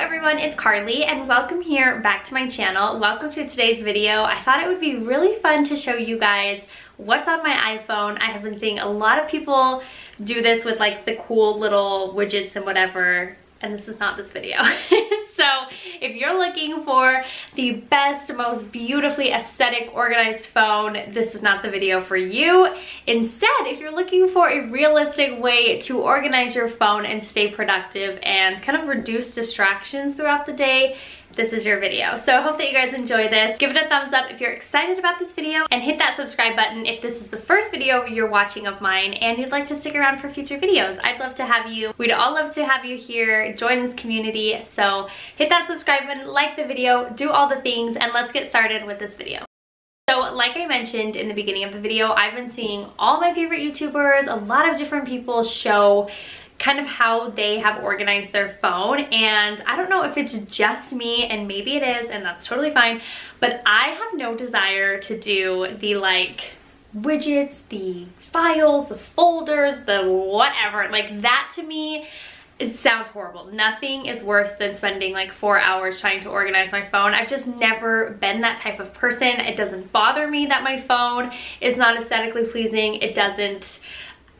everyone, it's Karlee and welcome here back to my channel. Welcome to today's video. I thought it would be really fun to show you guys what's on my iPhone. I have been seeing a lot of people do this with like the cool little widgets and whatever, and this is not this video. So if you're looking for the best, most beautifully aesthetic, organized phone, this is not the video for you. Instead, if you're looking for a realistic way to organize your phone and stay productive and kind of reduce distractions throughout the day, this is your video. So I hope that you guys enjoy this. Give it a thumbs up if you're excited about this video, and hit that subscribe button if this is the first video you're watching of mine and you'd like to stick around for future videos. I'd love to have you. We'd all love to have you here, join this community. So hit that subscribe button, like the video, do all the things, and let's get started with this video. So like I mentioned in the beginning of the video, I've been seeing all my favorite YouTubers, a lot of different people show kind of how they have organized their phone, and I don't know if it's just me, and maybe it is, and that's totally fine, but I have no desire to do the like widgets, the files, the folders, the whatever. Like that to me, it sounds horrible. Nothing is worse than spending like 4 hours trying to organize my phone. I've just never been that type of person. It doesn't bother me that my phone is not aesthetically pleasing. It doesn't,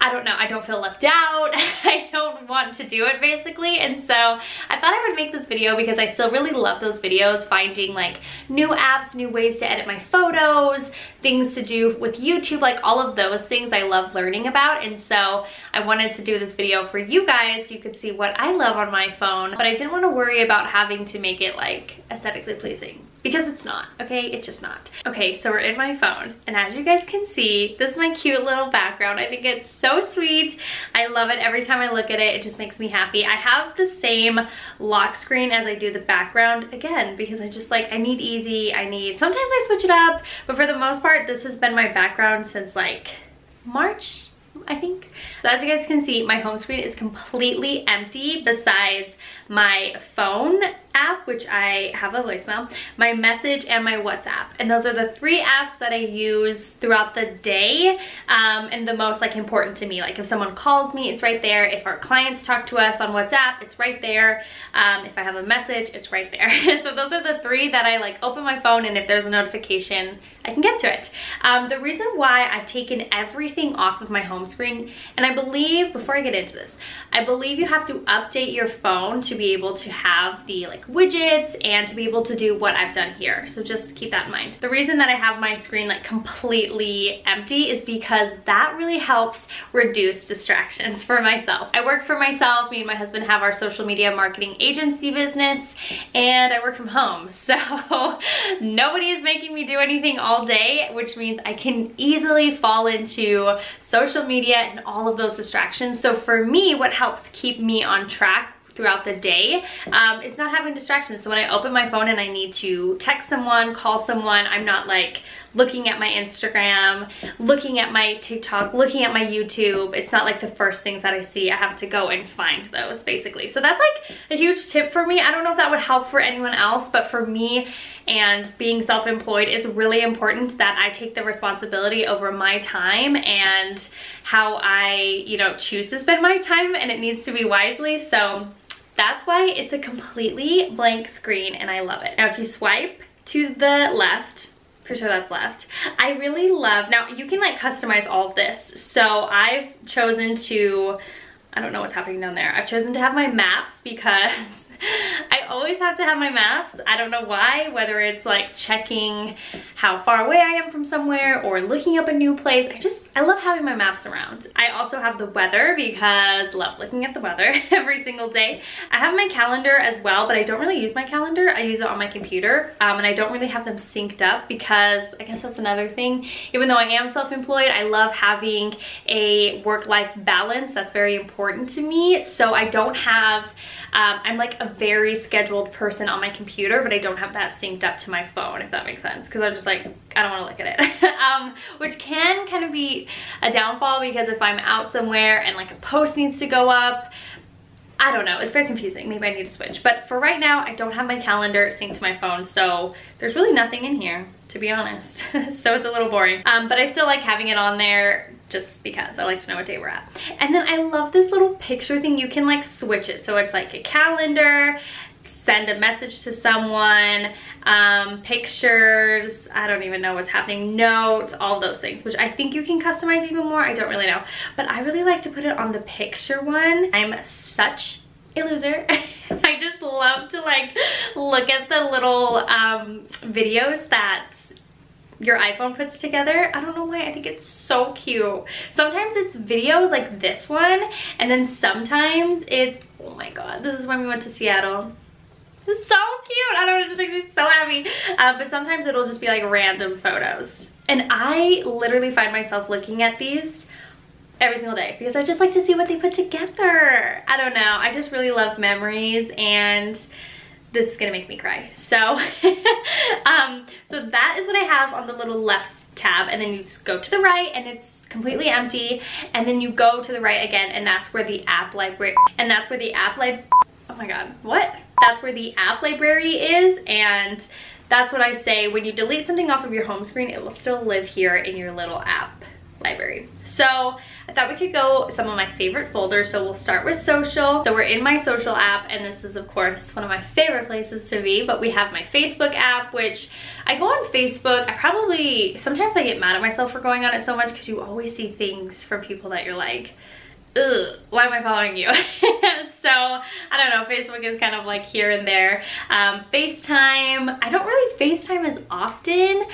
I don't know, I don't feel left out. I don't want to do it basically. And so I thought I would make this video because I still really love those videos, finding like new apps, new ways to edit my photos, things to do with YouTube, like all of those things I love learning about. And so I wanted to do this video for you guys so you could see what I love on my phone, but I didn't want to worry about having to make it like aesthetically pleasing, because it's not, okay? It's just not. Okay, so we're in my phone, and as you guys can see, this is my cute little background. I think it's so sweet. I love it. Every time I look at it, it just makes me happy. I have the same lock screen as I do the background, again, because I just like, I need easy, sometimes I switch it up, but for the most part, this has been my background since like March, I think. So as you guys can see, my home screen is completely empty besides my phone app, which I have a voicemail, my message, and my WhatsApp. And those are the three apps that I use throughout the day, and the most like important to me. Like if someone calls me, it's right there. If our clients talk to us on WhatsApp, it's right there. If I have a message, it's right there. So those are the three that I like open my phone, and if there's a notification, I can get to it. The reason why I've taken everything off of my home screen, and I believe, before I get into this, I believe you have to update your phone to be able to have the like widgets and to be able to do what I've done here. So just keep that in mind. The reason that I have my screen like completely empty is because that really helps reduce distractions for myself. I work for myself. Me and my husband have our social media marketing agency business, and I work from home. So nobody is making me do anything all day, which means I can easily fall into social media and all of those distractions. So for me, what helps keep me on track throughout the day is not having distractions. So when I open my phone and I need to text someone, call someone, I'm not like looking at my Instagram, looking at my TikTok, looking at my YouTube. It's not like the first things that I see. I have to go and find those basically. So that's like a huge tip for me. I don't know if that would help for anyone else, but for me, and being self-employed, it's really important that I take the responsibility over my time and how I, you know, choose to spend my time, and it needs to be wisely. So that's why it's a completely blank screen, and I love it. Now if you swipe to the left, for sure that's left, I really love, now you can like customize all of this. So I've chosen to, I don't know what's happening down there. I've chosen to have my maps because I always have to have my maps. I don't know why, whether it's like checking how far away I am from somewhere or looking up a new place. I love having my maps around. I also have the weather because I love looking at the weather every single day. I have my calendar as well, but I don't really use my calendar. I use it on my computer, and I don't really have them synced up because I guess that's another thing. Even though I am self-employed, I love having a work-life balance. That's very important to me. So I don't have, I'm like a very scheduled person on my computer, but I don't have that synced up to my phone, if that makes sense, because I'm just like, I don't want to look at it. Which can kind of be a downfall, because if I'm out somewhere and like a post needs to go up, I don't know, it's very confusing. Maybe I need to switch. But for right now, I don't have my calendar synced to my phone, so there's really nothing in here, to be honest. So it's a little boring. But I still like having it on there just because I like to know what day we're at. And then I love this little picture thing. You can like switch it. So it's like a calendar, send a message to someone, pictures, I don't even know what's happening, notes, all those things, which I think you can customize even more. I don't really know, but I really like to put it on the picture one. I'm such a loser. I just love to like look at the little videos that your iPhone puts together. I don't know why, I think it's so cute. Sometimes it's videos like this one, and then sometimes it's, oh my god, this is when we went to Seattle. It's so cute. I don't know, it just makes me so happy. But sometimes it'll just be like random photos. And I literally find myself looking at these every single day because I just like to see what they put together. I don't know, I just really love memories, and this is gonna make me cry. So, so that is what I have on the little left tab, and then you just go to the right and it's completely empty, and then you go to the right again, and that's where the app library, and that's where the app oh my god, what? That's where the app library is, and that's what I say, when you delete something off of your home screen, it will still live here in your little app library. So I thought we could go some of my favorite folders. So we'll start with social. So we're in my social app, and this is of course one of my favorite places to be, but we have my Facebook app, which I go on Facebook. Sometimes I get mad at myself for going on it so much because you always see things from people that you're like, ugh, why am I following you? So I don't know, Facebook is kind of like here and there. FaceTime, I don't really FaceTime as often,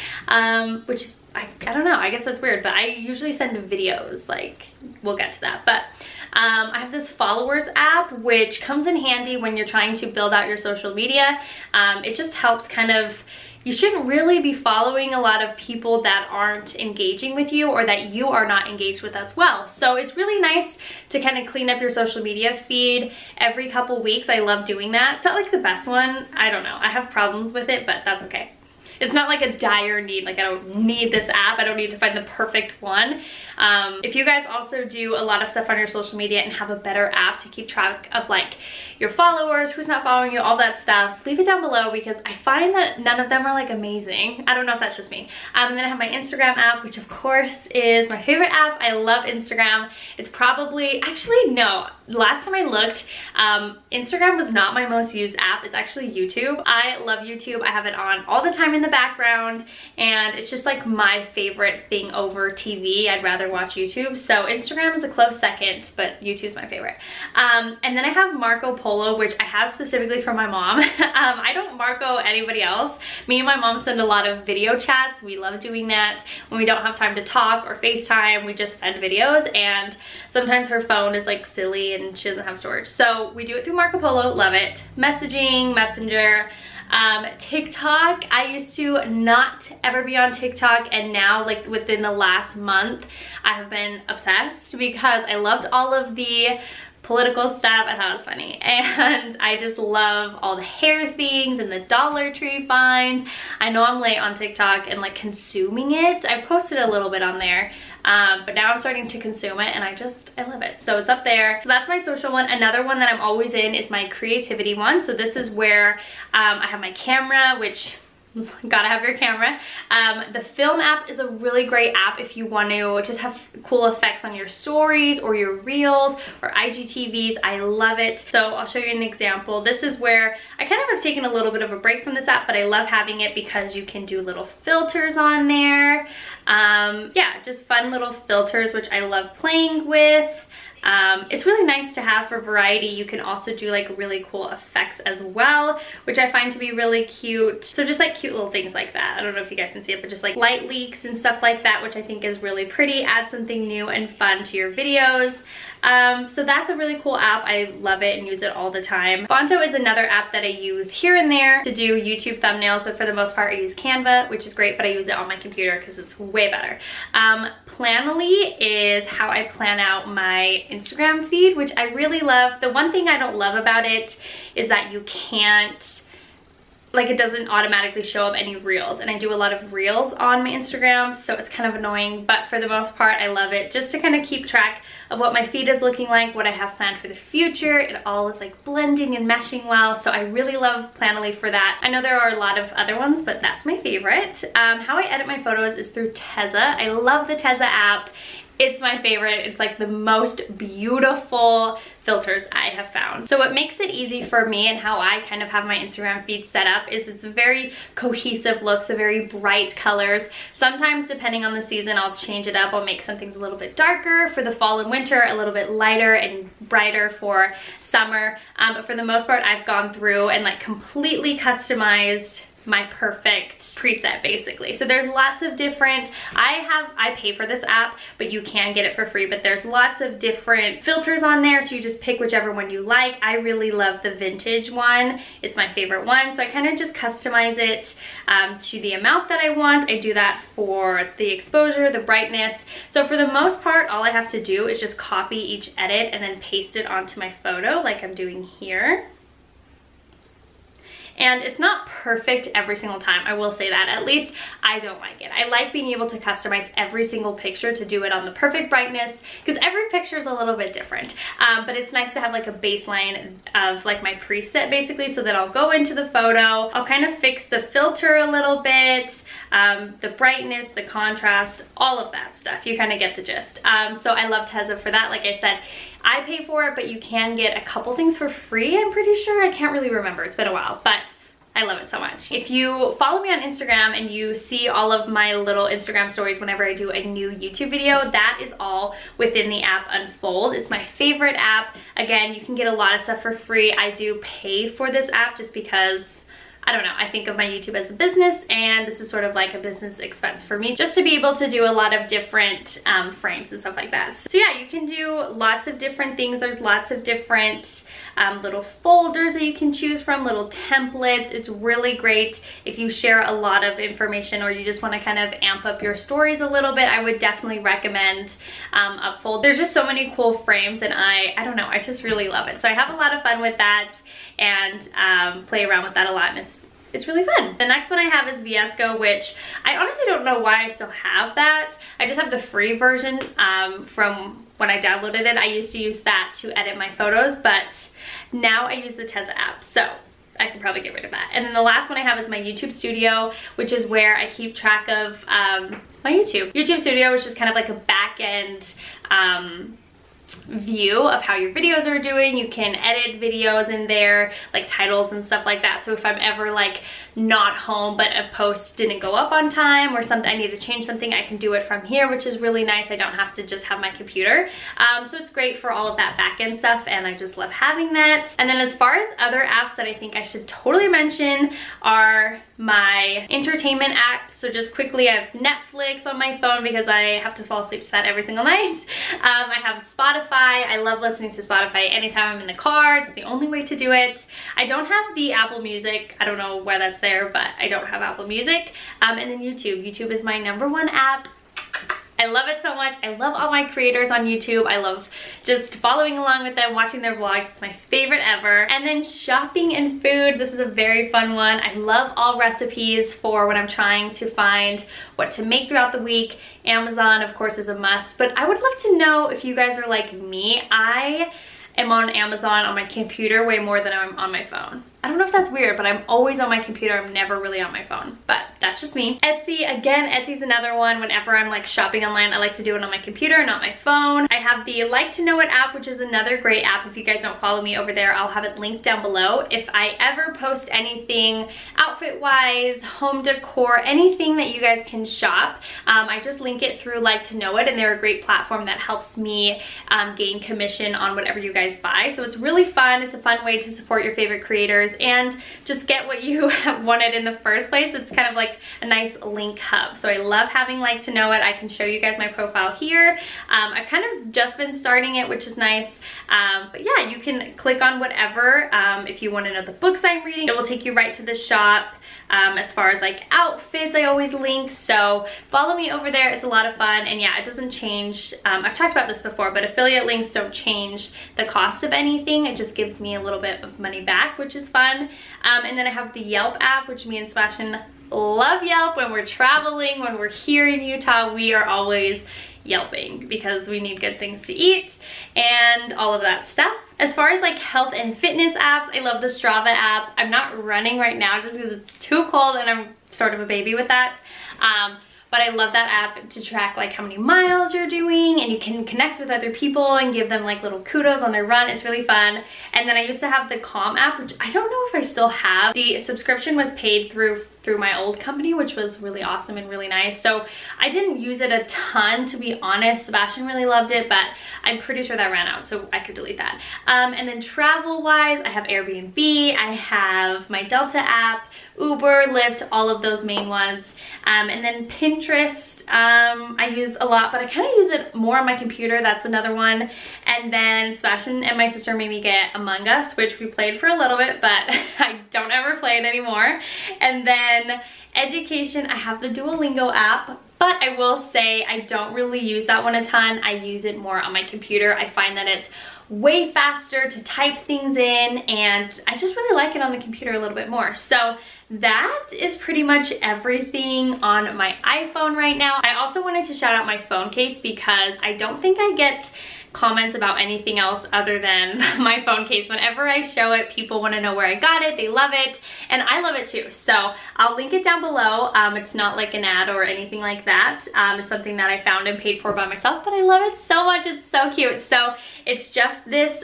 which is, I don't know, I guess that's weird, but I usually send videos, like, we'll get to that. But I have this followers app, which comes in handy when you're trying to build out your social media. It just helps kind of, you shouldn't really be following a lot of people that aren't engaging with you, or that you are not engaged with as well. So it's really nice to kind of clean up your social media feed every couple weeks. I love doing that. It's not like the best one, I don't know, I have problems with it, but that's okay. It's not like a dire need, like I don't need this app, I don't need to find the perfect one. If you guys also do a lot of stuff on your social media and have a better app to keep track of like your followers, who's not following you, all that stuff, leave it down below, because I find that none of them are like amazing. I don't know if that's just me. And then I have my Instagram app, which of course is my favorite app. I love Instagram. It's probably, actually no, last time I looked, Instagram was not my most used app. It's actually YouTube. I love YouTube. I have it on all the time in the background, and it's just like my favorite thing over TV. I'd rather watch YouTube. So Instagram is a close second, but YouTube's my favorite. And then I have Marco Polo, which I have specifically for my mom. I don't Marco anybody else. Me and my mom send a lot of video chats. We love doing that. When we don't have time to talk or FaceTime, we just send videos, and sometimes her phone is like silly and she doesn't have storage. So we do it through Marco Polo, love it. Messaging, Messenger, TikTok. I used to not ever be on TikTok, and now like within the last month I have been obsessed because I loved all of the political stuff. I thought it was funny, and I just love all the hair things and the Dollar Tree finds. I know I'm late on TikTok and like consuming it. I posted a little bit on there, but now I'm starting to consume it, and I love it. So it's up there. So that's my social one. Another one that I'm always in is my creativity one. So this is where I have my camera, which gotta have your camera. The film app is a really great app if you want to just have cool effects on your stories or your reels or IGTVs. I love it. So I'll show you an example. This is where I kind of have taken a little bit of a break from this app, but I love having it because you can do little filters on there. Yeah, just fun little filters, which I love playing with. It's really nice to have for variety. You can also do like really cool effects as well, which I find to be really cute. So just like cute little things like that. I don't know if you guys can see it, but just like light leaks and stuff like that, which I think is really pretty. Add something new and fun to your videos. So that's a really cool app. I love it and use it all the time. Fonto is another app that I use here and there to do YouTube thumbnails, but for the most part I use Canva, which is great, but I use it on my computer because it's way better. Planoly is how I plan out my Instagram feed, which I really love. The one thing I don't love about it is that you can't, like, it doesn't automatically show up any reels, and I do a lot of reels on my Instagram, so it's kind of annoying, but for the most part I love it just to kind of keep track of what my feed is looking like, what I have planned for the future. It all is like blending and meshing well, so I really love Planoly for that. I know there are a lot of other ones, but that's my favorite. How I edit my photos is through Tezza. I love the Tezza app. It's my favorite. It's like the most beautiful filters I have found. So what makes it easy for me and how I kind of have my Instagram feed set up is it's a very cohesive look, so very bright colors. Sometimes depending on the season, I'll change it up. I'll make some things a little bit darker for the fall and winter, a little bit lighter and brighter for summer. But for the most part, I've gone through and like completely customized my perfect preset basically. So there's lots of different, I pay for this app, but you can get it for free, but there's lots of different filters on there, so you just pick whichever one you like. I really love the vintage one. It's my favorite one, so I kind of just customize it to the amount that I want. I do that for the exposure, the brightness. So for the most part, all I have to do is just copy each edit and then paste it onto my photo like I'm doing here. And it's not perfect every single time, I will say that. At least I don't like it. I like being able to customize every single picture to do it on the perfect brightness, because every picture is a little bit different. But it's nice to have like a baseline of like my preset basically, so that I'll go into the photo, I'll kind of fix the filter a little bit, the brightness, the contrast, all of that stuff. You kind of get the gist. So I love Tezza for that. Like I said, I pay for it, but you can get a couple things for free, I'm pretty sure. I can't really remember, it's been a while, but I love it so much. If you follow me on Instagram and you see all of my little Instagram stories whenever I do a new YouTube video, that is all within the app Unfold. It's my favorite app. Again, you can get a lot of stuff for free. I do pay for this app just because, I don't know, I think of my YouTube as a business, and this is sort of like a business expense for me, just to be able to do a lot of different frames and stuff like that. So yeah, you can do lots of different things. There's lots of different little folders that you can choose from, little templates. It's really great if you share a lot of information or you just want to kind of amp up your stories a little bit. I would definitely recommend Unfold. There's just so many cool frames, and I don't know, I just really love it. So I have a lot of fun with that and play around with that a lot, and it's really fun. The next one I have is Viesco, which I honestly don't know why I still have that. I just have the free version from when I downloaded it. I used to use that to edit my photos, but now I use the Tezza app, so I can probably get rid of that. And then the last one I have is my YouTube Studio, which is where I keep track of my YouTube. YouTube Studio is just kind of like a back end view of how your videos are doing. You can edit videos in there, like titles and stuff like that. So if I'm ever like not home but a post didn't go up on time or something, I need to change something, I can do it from here, which is really nice. I don't have to just have my computer. So it's great for all of that back end stuff, and I just love having that. And then as far as other apps that I think I should totally mention are my entertainment apps. So just quickly, I have Netflix on my phone because I have to fall asleep to that every single night. I have Spotify. I love listening to Spotify anytime I'm in the car. It's the only way to do it. I don't have the Apple Music. I don't know why that's there, but I don't have Apple Music. And then YouTube. YouTube is my #1 app. I love it so much. I love all my creators on YouTube. I love just following along with them, watching their vlogs. It's my favorite ever. And then shopping and food. This is a very fun one. I love all recipes for when I'm trying to find what to make throughout the week. Amazon, of course, is a must. But I would love to know if you guys are like me. I am on Amazon on my computer way more than I'm on my phone. I don't know if that's weird, but I'm always on my computer. I'm never really on my phone, but that's just me. Etsy, again, Etsy's another one. Whenever I'm like shopping online, I like to do it on my computer, not my phone. I have the Like to Know It app, which is another great app. If you guys don't follow me over there, I'll have it linked down below. If I ever post anything outfit-wise, home decor, anything that you guys can shop, I just link it through Like to Know It, and they're a great platform that helps me gain commission on whatever you guys buy. So it's really fun. It's a fun way to support your favorite creators and just get what you wanted in the first place. It's kind of like a nice link hub. So I love having Like to Know It. I can show you guys my profile here. I've kind of just been starting it, which is nice. But yeah, you can click on whatever. If you want to know the books I'm reading, it will take you right to the shop. As far as like outfits, I always link. So follow me over there. It's a lot of fun. And yeah, it doesn't change. I've talked about this before, but affiliate links don't change the cost of anything. It just gives me a little bit of money back, which is fun. And then I have the Yelp app, which me and Sebastian love Yelp. When we're traveling, when we're here in Utah, we are always Yelping because we need good things to eat and all of that stuff. As far as like health and fitness apps, I love the Strava app. I'm not running right now just because it's too cold and I'm sort of a baby with that. but I love that app to track like how many miles you're doing, and you can connect with other people and give them like little kudos on their run. It's really fun. And then I used to have the Calm app, which I don't know if I still have. The subscription was paid through my old company, which was really awesome and really nice. So I didn't use it a ton, to be honest. Sebastian really loved it, but I'm pretty sure that ran out, so I could delete that. And then travel wise, I have Airbnb, I have my Delta app, Uber, Lyft, all of those main ones. And then Pinterest, I use a lot, but I kind of use it more on my computer. That's another one. And then Sebastian and my sister made me get Among Us, which we played for a little bit, but I don't ever play it anymore. And then education, I have the Duolingo app, but I will say I don't really use that one a ton. I use it more on my computer. I find that it's way faster to type things in, and I just really like it on the computer a little bit more. So that is pretty much everything on my iPhone right now. I also wanted to shout out my phone case because I don't think I get comments about anything else other than my phone case. Whenever I show it, people want to know where I got it. They love it, and I love it too. So I'll link it down below. It's not like an ad or anything like that. It's something that I found and paid for by myself, but I love it so much. It's so cute. So it's just this,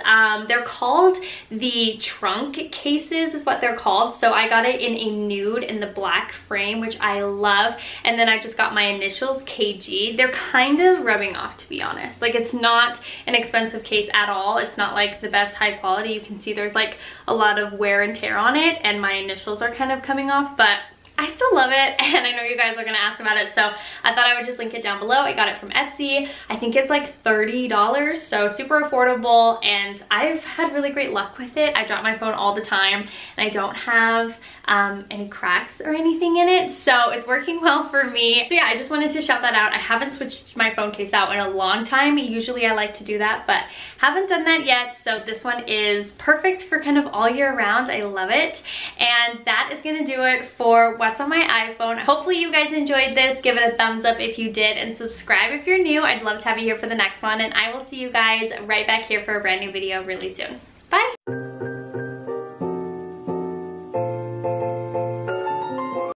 they're called the trunk cases is what they're called. So I got it in a nude in the black frame, which I love. And then I just got my initials, KG. They're kind of rubbing off, to be honest. Like, it's not an expensive case at all. It's not like the best high quality. You can see there's like a lot of wear and tear on it, and my initials are kind of coming off, but I still love it, and I know you guys are gonna ask about it, so I thought I would just link it down below. I got it from Etsy. I think it's like $30, so super affordable, and I've had really great luck with it. I drop my phone all the time, and I don't have any cracks or anything in it, so it's working well for me. So yeah, I just wanted to shout that out. I haven't switched my phone case out in a long time. Usually I like to do that, but haven't done that yet, so this one is perfect for kind of all year round. I love it, and that is gonna do it for what's on my iPhone. Hopefully you guys enjoyed this. Give it a thumbs up if you did, and subscribe if you're new. I'd love to have you here for the next one, and I will see you guys right back here for a brand new video really soon.